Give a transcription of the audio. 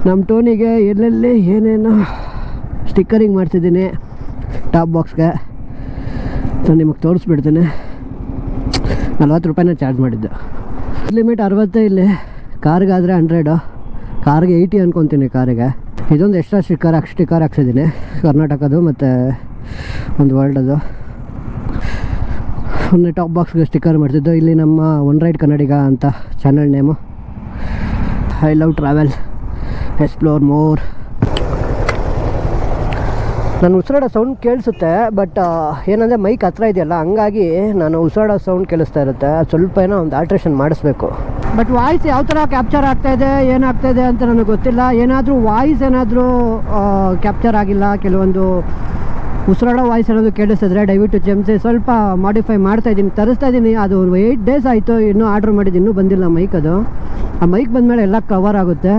ನಮ್ಮ ಟೋನಿಗೆ ಎಲ್ಲೆಲ್ಲಿ ಏನೇನು ಸ್ಟಿಕ್ಕರಿಂಗ್ ಮಾಡ್ತಿದ್ದೀನಿ ಟಾಪ್ ಬಾಕ್ಸ್ಗೆ. ನಿಮಗೆ ತೋರಿಸ್ಬಿಡ್ತೀನಿ. 40 ರೂಪಾಯಿನ ಚಾರ್ಜ್ ಮಾಡಿದ್ದು. ಲಿಮಿಟ್ 60 ಇಲ್ಲಿ, ಕಾರ್ಗಾದರೆ 100, ಕಾರ್ಗೆ 80 ಅನ್ಕೊತೀನಿ. ಕಾರಿಗೆ ಇದೊಂದು ಎಕ್ಸ್ಟ್ರಾ ಸ್ಟಿಕ್ಕರ್ ಹಾಕ್ಸಿದ್ದೀನಿ, ಕರ್ನಾಟಕದು ಮತ್ತು ಒಂದು ವರ್ಲ್ಡದು. ಒಂದು ಟಾಪ್ ಬಾಕ್ಸ್ಗೆ ಸ್ಟಿಕ್ಕರ್ ಮಾಡ್ತಿದ್ದು. ಇಲ್ಲಿ ನಮ್ಮ ಒನ್ ರೈಡ್ ಕನ್ನಡಿಗ ಅಂತ channel name. I love travel, explore more. ನಾನು ಉಸಿರಾಡೋ ಸೌಂಡ್ ಕೇಳಿಸುತ್ತೆ, ಬಟ್ ಏನಂದರೆ ಮೈಕ್ ಹತ್ರ ಇದೆಯಲ್ಲ, ಹಂಗಾಗಿ ನಾನು ಉಸಿರಾಡೋ ಸೌಂಡ್ ಕೇಳಿಸ್ತಾ ಇರುತ್ತೆ. ಸ್ವಲ್ಪ ಏನೋ ಒಂದು ಆಲ್ಟ್ರೇಷನ್ ಮಾಡಿಸ್ಬೇಕು. ಬಟ್ ವಾಯ್ಸ್ ಯಾವ ಥರ ಕ್ಯಾಪ್ಚರ್ ಆಗ್ತಾಯಿದೆ ಏನಾಗ್ತಾಯಿದೆ ಅಂತ ನನಗೆ ಗೊತ್ತಿಲ್ಲ. ಏನಾದರೂ ವಾಯ್ಸ್ ಏನಾದರೂ ಕ್ಯಾಪ್ಚರ್ ಆಗಿಲ್ಲ, ಕೆಲವೊಂದು ಉಸಿರಾಡೋ ವಾಯ್ಸ್ ಏನಾದರೂ ಕೇಳಿಸಿದ್ರೆ ದಯವಿಟ್ಟು ಕ್ಷಮಿಸಿ. ಸ್ವಲ್ಪ ಮಾಡಿಫೈ ಮಾಡ್ತಾಯಿದ್ದೀನಿ, ತರಿಸ್ತಾಯಿದ್ದೀನಿ. ಅದು 8 ಡೇಸ್ ಆಯಿತು, ಇನ್ನೂ ಆರ್ಡ್ರ್ ಮಾಡಿದ್ದು, ಇನ್ನೂ ಬಂದಿಲ್ಲ ಮೈಕ್. ಅದು ಆ ಮೈಕ್ ಬಂದಮೇಲೆ ಎಲ್ಲ ಕವರ್ ಆಗುತ್ತೆ.